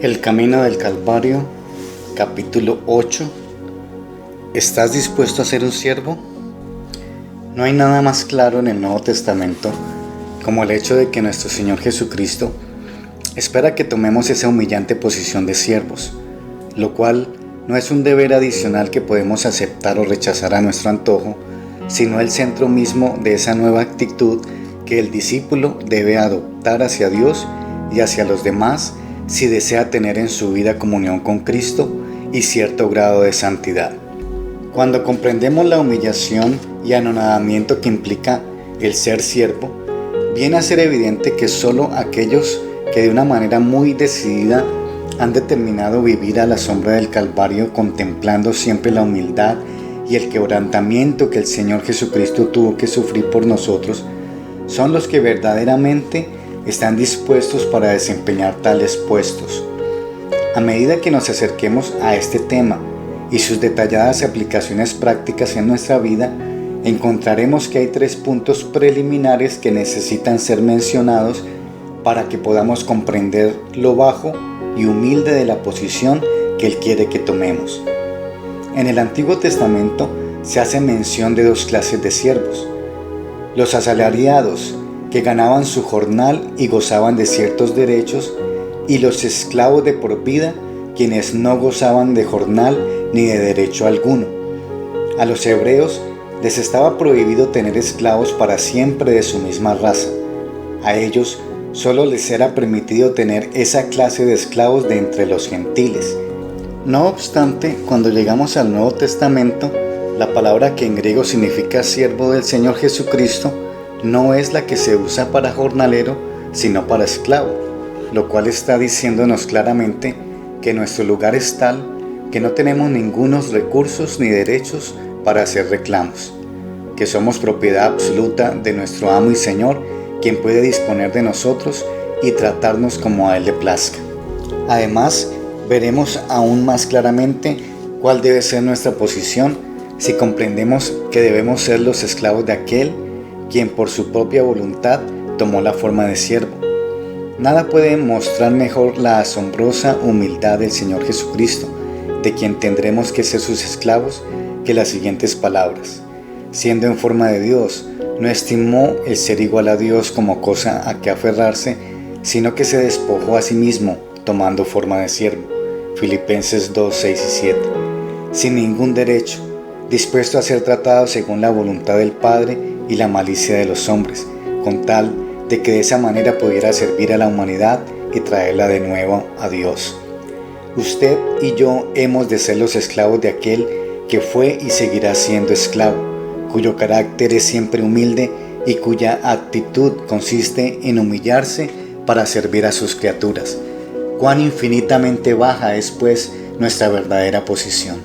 El camino del Calvario, capítulo 8. ¿Estás dispuesto a ser un siervo? No hay nada más claro en el Nuevo Testamento como el hecho de que nuestro Señor Jesucristo espera que tomemos esa humillante posición de siervos, lo cual no es un deber adicional que podemos aceptar o rechazar a nuestro antojo, sino el centro mismo de esa nueva actitud que el discípulo debe adoptar hacia Dios y hacia los demás si desea tener en su vida comunión con Cristo y cierto grado de santidad. Cuando comprendemos la humillación y anonadamiento que implica el ser siervo, viene a ser evidente que solo aquellos que de una manera muy decidida han determinado vivir a la sombra del Calvario, contemplando siempre la humildad y el quebrantamiento que el Señor Jesucristo tuvo que sufrir por nosotros, son los que verdaderamente están dispuestos para desempeñar tales puestos. A medida que nos acerquemos a este tema y sus detalladas aplicaciones prácticas en nuestra vida, encontraremos que hay 3 puntos preliminares que necesitan ser mencionados para que podamos comprender lo bajo y humilde de la posición que Él quiere que tomemos. En el Antiguo Testamento se hace mención de 2 clases de siervos: los asalariados, que ganaban su jornal y gozaban de ciertos derechos, y los esclavos de por vida, quienes no gozaban de jornal ni de derecho alguno. A los hebreos les estaba prohibido tener esclavos para siempre de su misma raza. A ellos solo les era permitido tener esa clase de esclavos de entre los gentiles. No obstante, cuando llegamos al Nuevo Testamento, la palabra que en griego significa siervo del Señor Jesucristo no es la que se usa para jornalero, sino para esclavo, lo cual está diciéndonos claramente que nuestro lugar es tal que no tenemos ningunos recursos ni derechos para hacer reclamos, que somos propiedad absoluta de nuestro amo y Señor, quien puede disponer de nosotros y tratarnos como a Él le plazca. Además, veremos aún más claramente cuál debe ser nuestra posición si comprendemos que debemos ser los esclavos de aquel quien por su propia voluntad tomó la forma de siervo. Nada puede mostrar mejor la asombrosa humildad del Señor Jesucristo, de quien tendremos que ser sus esclavos, que las siguientes palabras: siendo en forma de Dios, no estimó el ser igual a Dios como cosa a que aferrarse, sino que se despojó a sí mismo, tomando forma de siervo. Filipenses 2, 6 y 7. Sin ningún derecho, dispuesto a ser tratado según la voluntad del Padre y la malicia de los hombres, con tal de que de esa manera pudiera servir a la humanidad y traerla de nuevo a Dios. Usted y yo hemos de ser los esclavos de aquel que fue y seguirá siendo esclavo, cuyo carácter es siempre humilde y cuya actitud consiste en humillarse para servir a sus criaturas. Cuán infinitamente baja es, pues, nuestra verdadera posición,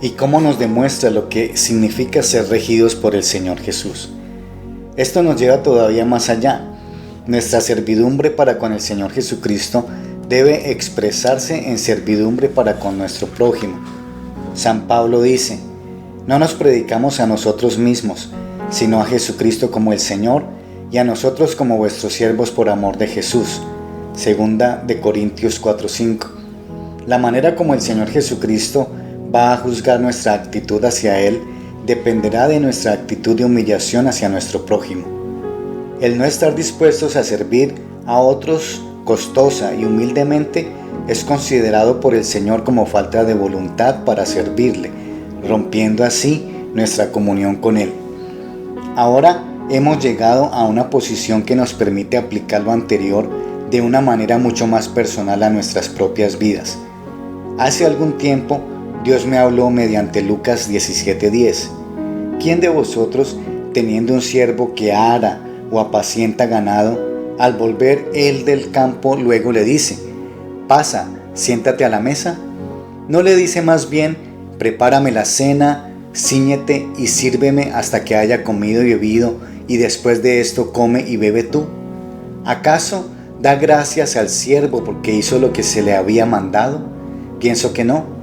y cómo nos demuestra lo que significa ser regidos por el Señor Jesús. Esto nos lleva todavía más allá. Nuestra servidumbre para con el Señor Jesucristo debe expresarse en servidumbre para con nuestro prójimo. San Pablo dice: no nos predicamos a nosotros mismos, sino a Jesucristo como el Señor, y a nosotros como vuestros siervos por amor de Jesús. Segunda de Corintios 4:5. La manera como el Señor Jesucristo va a juzgar nuestra actitud hacia Él dependerá de nuestra actitud de humillación hacia nuestro prójimo. El no estar dispuestos a servir a otros costosa y humildemente es considerado por el Señor como falta de voluntad para servirle, rompiendo así nuestra comunión con Él. Ahora hemos llegado a una posición que nos permite aplicar lo anterior de una manera mucho más personal a nuestras propias vidas. Hace algún tiempo Dios me habló mediante Lucas 17:10. ¿Quién de vosotros, teniendo un siervo que ara o apacienta ganado, al volver él del campo luego le dice: pasa, siéntate a la mesa? ¿No le dice más bien: prepárame la cena, cíñete y sírveme hasta que haya comido y bebido, y después de esto come y bebe tú? ¿Acaso da gracias al siervo porque hizo lo que se le había mandado? Pienso que no.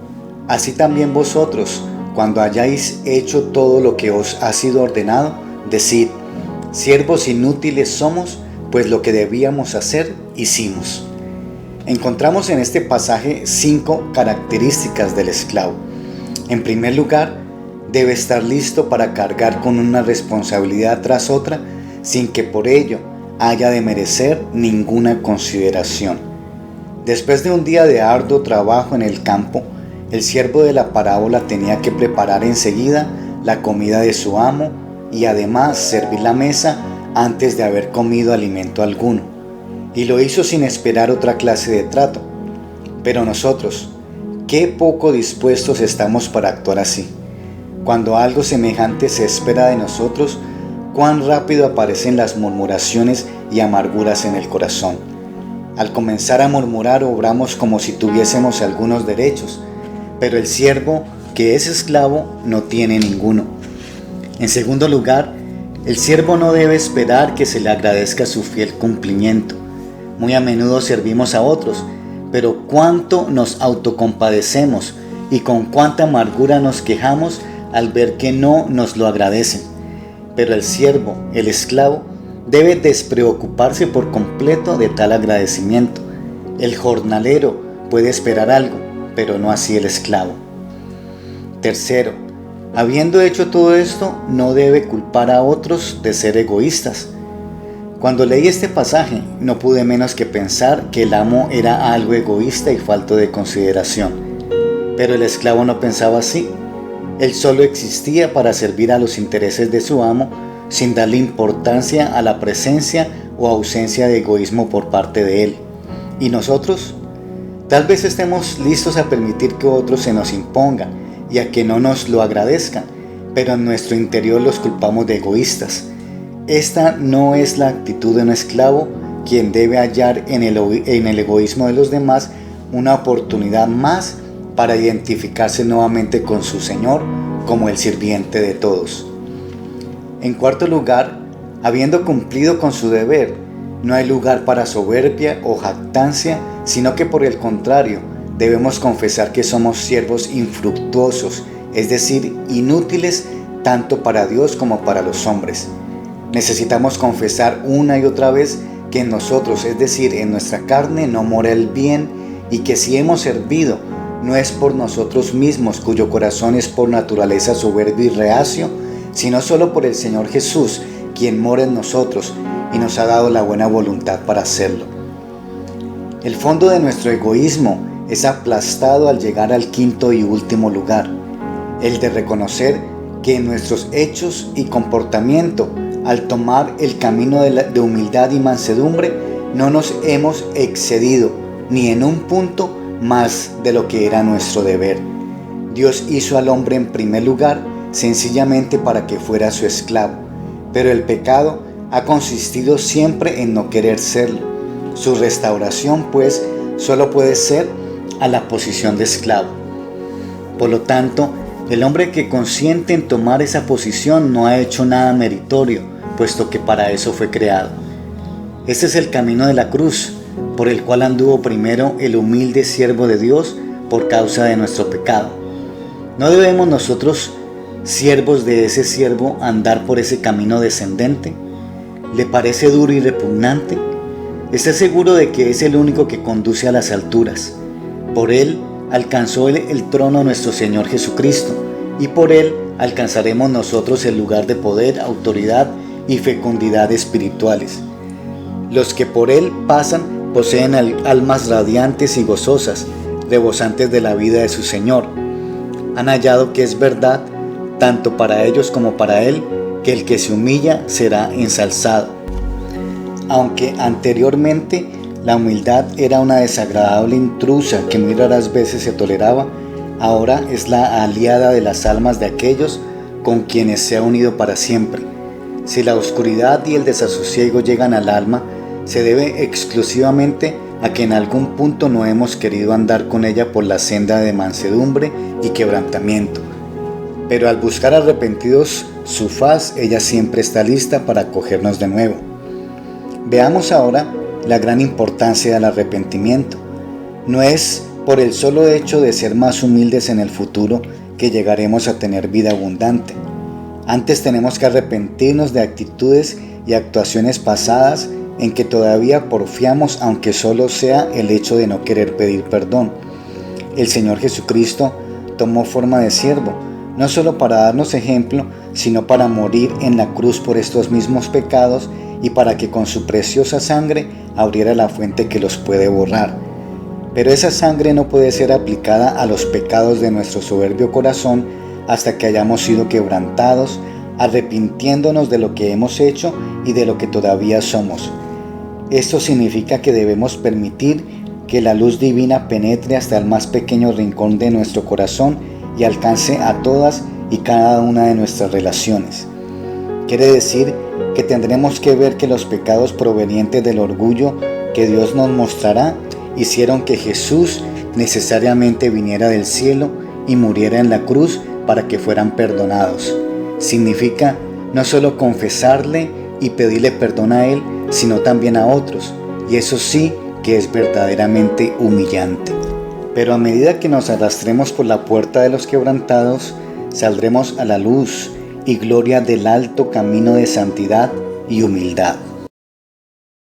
Así también vosotros, cuando hayáis hecho todo lo que os ha sido ordenado, decid: siervos inútiles somos, pues lo que debíamos hacer, hicimos. Encontramos en este pasaje 5 características del esclavo. En primer lugar, debe estar listo para cargar con una responsabilidad tras otra sin que por ello haya de merecer ninguna consideración. Después de un día de arduo trabajo en el campo, el siervo de la parábola tenía que preparar enseguida la comida de su amo y además servir la mesa antes de haber comido alimento alguno. Y lo hizo sin esperar otra clase de trato. Pero nosotros, qué poco dispuestos estamos para actuar así. Cuando algo semejante se espera de nosotros, cuán rápido aparecen las murmuraciones y amarguras en el corazón. Al comenzar a murmurar, obramos como si tuviésemos algunos derechos, pero el siervo que es esclavo no tiene ninguno. En segundo lugar, el siervo no debe esperar que se le agradezca su fiel cumplimiento. Muy a menudo servimos a otros, pero cuánto nos autocompadecemos y con cuánta amargura nos quejamos al ver que no nos lo agradecen. Pero el siervo, el esclavo, debe despreocuparse por completo de tal agradecimiento. El jornalero puede esperar algo, pero no así el esclavo. Tercero, habiendo hecho todo esto, no debe culpar a otros de ser egoístas. Cuando leí este pasaje, no pude menos que pensar que el amo era algo egoísta y falto de consideración. Pero el esclavo no pensaba así. Él solo existía para servir a los intereses de su amo, sin darle importancia a la presencia o ausencia de egoísmo por parte de él. ¿Y nosotros? Tal vez estemos listos a permitir que otros se nos impongan y a que no nos lo agradezcan, pero en nuestro interior los culpamos de egoístas. Esta no es la actitud de un esclavo, quien debe hallar en el egoísmo de los demás una oportunidad más para identificarse nuevamente con su Señor como el sirviente de todos. En cuarto lugar, habiendo cumplido con su deber, no hay lugar para soberbia o jactancia, sino que por el contrario, debemos confesar que somos siervos infructuosos, es decir, inútiles tanto para Dios como para los hombres. Necesitamos confesar una y otra vez que en nosotros, es decir, en nuestra carne, no mora el bien y que si hemos servido, no es por nosotros mismos, cuyo corazón es por naturaleza soberbio y reacio, sino solo por el Señor Jesús, quien mora en nosotros y nos ha dado la buena voluntad para hacerlo. El fondo de nuestro egoísmo es aplastado al llegar al quinto y último lugar, el de reconocer que en nuestros hechos y comportamiento, al tomar el camino de humildad y mansedumbre, no nos hemos excedido ni en un punto más de lo que era nuestro deber. Dios hizo al hombre en primer lugar sencillamente para que fuera su esclavo, pero el pecado ha consistido siempre en no querer serlo. Su restauración, pues, solo puede ser a la posición de esclavo. Por lo tanto, el hombre que consiente en tomar esa posición no ha hecho nada meritorio, puesto que para eso fue creado. Este es el camino de la cruz, por el cual anduvo primero el humilde siervo de Dios por causa de nuestro pecado. ¿No debemos nosotros, siervos de ese siervo, andar por ese camino descendente? ¿Le parece duro y repugnante? Esté seguro de que es el único que conduce a las alturas. Por él alcanzó el trono nuestro Señor Jesucristo, y por él alcanzaremos nosotros el lugar de poder, autoridad y fecundidad espirituales. Los que por él pasan poseen almas radiantes y gozosas, rebosantes de la vida de su Señor. Han hallado que es verdad, tanto para ellos como para él, que el que se humilla será ensalzado. Aunque anteriormente la humildad era una desagradable intrusa que muy raras veces se toleraba, ahora es la aliada de las almas de aquellos con quienes se ha unido para siempre. Si la oscuridad y el desasosiego llegan al alma, se debe exclusivamente a que en algún punto no hemos querido andar con ella por la senda de mansedumbre y quebrantamiento. Pero al buscar arrepentidos su faz, ella siempre está lista para acogernos de nuevo. Veamos ahora la gran importancia del arrepentimiento. No es por el solo hecho de ser más humildes en el futuro que llegaremos a tener vida abundante. Antes tenemos que arrepentirnos de actitudes y actuaciones pasadas en que todavía porfiamos, aunque solo sea el hecho de no querer pedir perdón. El Señor Jesucristo tomó forma de siervo, no solo para darnos ejemplo, sino para morir en la cruz por estos mismos pecados y para que con su preciosa sangre abriera la fuente que los puede borrar. Pero esa sangre no puede ser aplicada a los pecados de nuestro soberbio corazón hasta que hayamos sido quebrantados, arrepintiéndonos de lo que hemos hecho y de lo que todavía somos. Esto significa que debemos permitir que la luz divina penetre hasta el más pequeño rincón de nuestro corazón y alcance a todas y cada una de nuestras relaciones. Quiere decir que tendremos que ver que los pecados provenientes del orgullo que Dios nos mostrará hicieron que Jesús necesariamente viniera del cielo y muriera en la cruz para que fueran perdonados. Significa no solo confesarle y pedirle perdón a Él, sino también a otros, y eso sí que es verdaderamente humillante. Pero a medida que nos arrastremos por la puerta de los quebrantados, saldremos a la luz y gloria del alto camino de santidad y humildad.